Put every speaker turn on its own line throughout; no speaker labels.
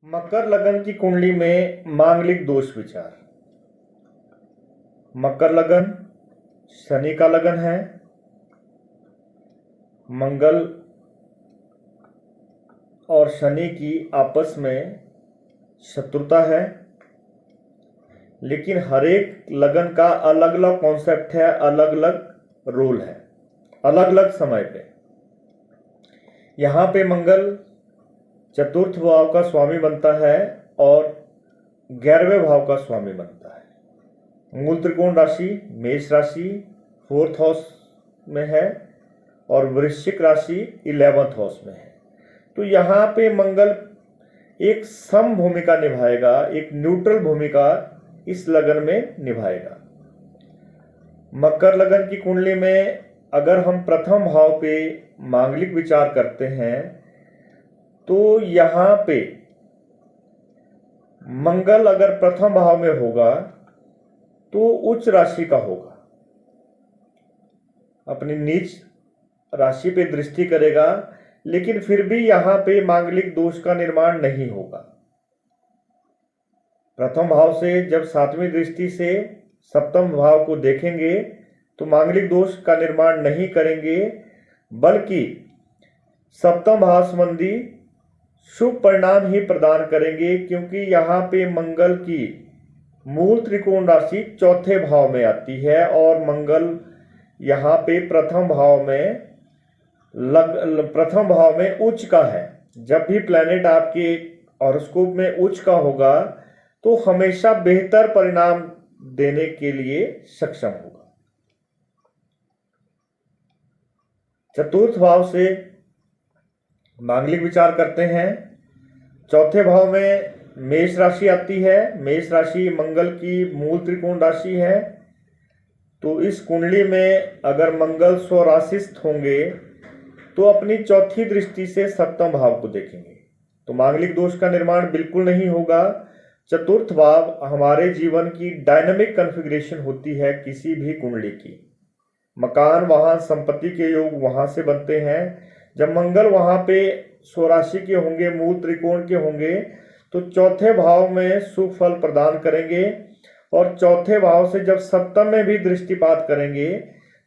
मकर लगन की कुंडली में मांगलिक दोष विचार। मकर लगन शनि का लगन है। मंगल और शनि की आपस में शत्रुता है, लेकिन हर एक लगन का अलग अलग कॉन्सेप्ट है, अलग अलग रोल है, अलग अलग समय पे। यहाँ पे मंगल चतुर्थ भाव का स्वामी बनता है और 11वें भाव का स्वामी बनता है। मूल त्रिकोण राशि मेष राशि 4th हाउस में है और वृश्चिक राशि 11th हाउस में है। तो यहाँ पे मंगल एक सम भूमिका निभाएगा, एक न्यूट्रल भूमिका इस लगन में निभाएगा। मकर लगन की कुंडली में अगर हम प्रथम भाव पे मांगलिक विचार करते हैं तो यहाँ पे मंगल अगर प्रथम भाव में होगा तो उच्च राशि का होगा, अपनी नीच राशि पे दृष्टि करेगा, लेकिन फिर भी यहां पे मांगलिक दोष का निर्माण नहीं होगा। प्रथम भाव से जब 7वीं दृष्टि से सप्तम भाव को देखेंगे तो मांगलिक दोष का निर्माण नहीं करेंगे, बल्कि सप्तम भाव संबंधी शुभ परिणाम ही प्रदान करेंगे, क्योंकि यहाँ पे मंगल की मूल त्रिकोण राशि चौथे भाव में आती है और मंगल यहाँ पे प्रथम भाव में उच्च का है। जब भी प्लैनेट आपके हॉरोस्कोप में उच्च का होगा तो हमेशा बेहतर परिणाम देने के लिए सक्षम होगा। चतुर्थ भाव से मांगलिक विचार करते हैं। चौथे भाव में मेष राशि आती है। मेष राशि मंगल की मूल त्रिकोण राशि है। तो इस कुंडली में अगर मंगल स्वराशिस्थ होंगे तो अपनी चौथी दृष्टि से सप्तम भाव को देखेंगे, तो मांगलिक दोष का निर्माण बिल्कुल नहीं होगा। चतुर्थ भाव हमारे जीवन की डायनामिक कॉन्फ़िगरेशन होती है किसी भी कुंडली की। मकान, वाहन, संपत्ति के योग वहां से बनते हैं। जब मंगल वहां पे स्वराशि के होंगे, मूल त्रिकोण के होंगे, तो चौथे भाव में शुभ फल प्रदान करेंगे और चौथे भाव से जब सप्तम में भी दृष्टिपात करेंगे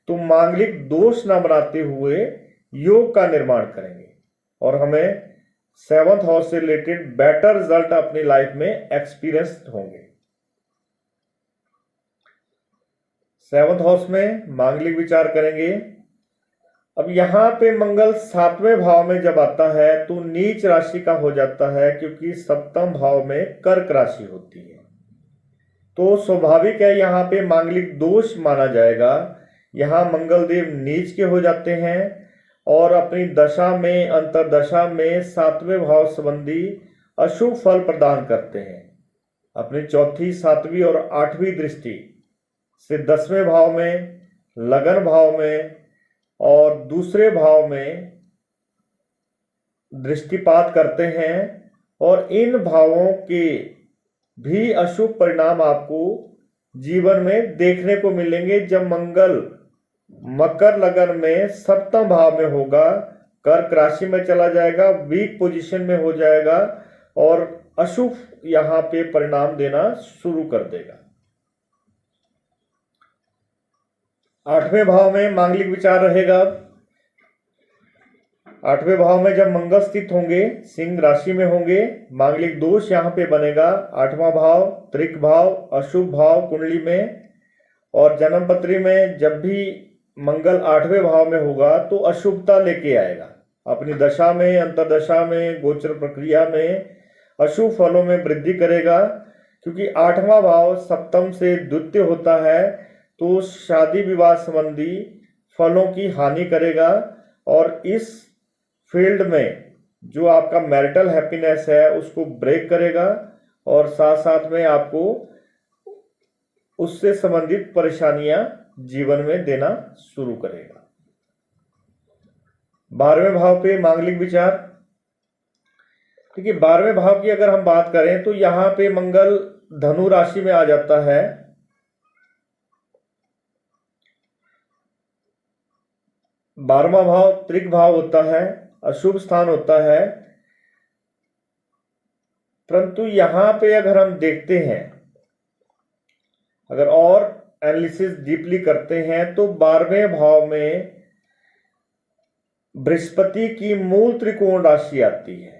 तो मांगलिक दोष न बनाते हुए योग का निर्माण करेंगे और हमें 7th हाउस से रिलेटेड बेटर रिजल्ट अपनी लाइफ में एक्सपीरियंस होंगे। 7th हाउस में मांगलिक विचार करेंगे। अब यहाँ पे मंगल 7वें भाव में जब आता है तो नीच राशि का हो जाता है, क्योंकि सप्तम भाव में कर्क राशि होती है। तो स्वाभाविक है यहाँ पे मांगलिक दोष माना जाएगा। यहाँ मंगल देव नीच के हो जाते हैं और अपनी दशा में, अंतरदशा में 7वें भाव संबंधी अशुभ फल प्रदान करते हैं। अपनी चौथी, 7वीं और 8वीं दृष्टि से 10वें भाव में, लगन भाव में और दूसरे भाव में दृष्टिपात करते हैं और इन भावों के भी अशुभ परिणाम आपको जीवन में देखने को मिलेंगे। जब मंगल मकर लगन में सप्तम भाव में होगा, कर्क राशि में चला जाएगा, वीक पोजीशन में हो जाएगा और अशुभ यहां पे परिणाम देना शुरू कर देगा। 8वें भाव में मांगलिक विचार रहेगा। 8वें भाव में जब मंगल स्थित होंगे, सिंह राशि में होंगे, मांगलिक दोष यहाँ पे बनेगा। 8वां भाव त्रिक भाव, अशुभ भाव कुंडली में, और जन्म पत्री में जब भी मंगल 8वें भाव में होगा तो अशुभता लेके आएगा। अपनी दशा में, अंतरदशा में, गोचर प्रक्रिया में अशुभ फलों में वृद्धि करेगा, क्योंकि 8वां भाव सप्तम से द्वितीय होता है, तो शादी विवाह संबंधी फलों की हानि करेगा और इस फील्ड में जो आपका मैरिटल हैप्पीनेस है उसको ब्रेक करेगा और साथ साथ में आपको उससे संबंधित परेशानियां जीवन में देना शुरू करेगा। 12वें भाव पे मांगलिक विचार। देखिए, 12वें भाव की अगर हम बात करें तो यहां पे मंगल धनु राशि में आ जाता है। 12वां भाव त्रिक भाव होता है, अशुभ स्थान होता है। परंतु यहाँ पे अगर हम देखते हैं, अगर और एनालिसिस डीपली करते हैं तो 12वें भाव में बृहस्पति की मूल त्रिकोण राशि आती है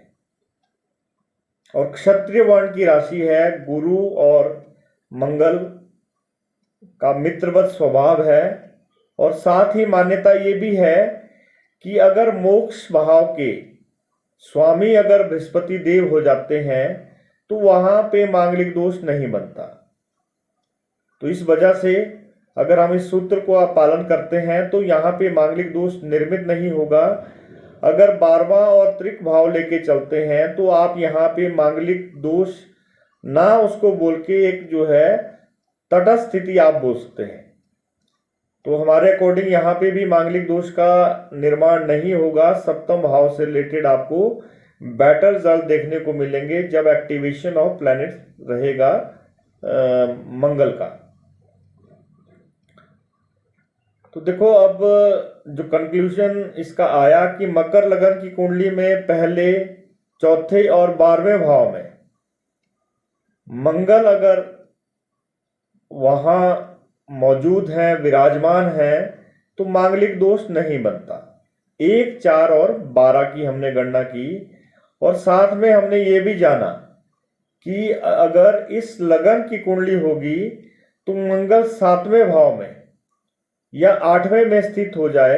और क्षत्रिय वर्ण की राशि है। गुरु और मंगल का मित्रवत स्वभाव है और साथ ही मान्यता ये भी है कि अगर मोक्ष भाव के स्वामी अगर बृहस्पति देव हो जाते हैं तो वहां पे मांगलिक दोष नहीं बनता। तो इस वजह से अगर हम इस सूत्र को पालन करते हैं तो यहाँ पे मांगलिक दोष निर्मित नहीं होगा। अगर 12वां और त्रिक भाव लेके चलते हैं तो आप यहाँ पे मांगलिक दोष ना उसको बोल के एक जो है तटस्थ स्थिति आप बोल सकते हैं। तो हमारे अकॉर्डिंग यहाँ पे भी मांगलिक दोष का निर्माण नहीं होगा। सप्तम भाव से रिलेटेड आपको बेटर रिजल्ट देखने को मिलेंगे जब एक्टिवेशन ऑफ प्लैनेट रहेगा मंगल का। तो देखो अब जो कंक्लूजन इसका आया कि मकर लगन की कुंडली में पहले, चौथे और 12वें भाव में मंगल अगर वहां मौजूद है, विराजमान है, तो मांगलिक दोष नहीं बनता। 1, 4 और 12 की हमने गणना की और साथ में हमने ये भी जाना कि अगर इस लगन की कुंडली होगी तो मंगल 7वें भाव में या 8वें में स्थित हो जाए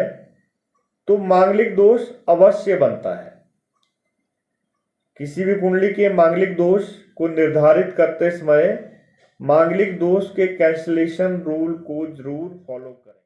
तो मांगलिक दोष अवश्य बनता है। किसी भी कुंडली के मांगलिक दोष को निर्धारित करते समय मांगलिक दोष के कैंसलेशन रूल को जरूर फॉलो करें।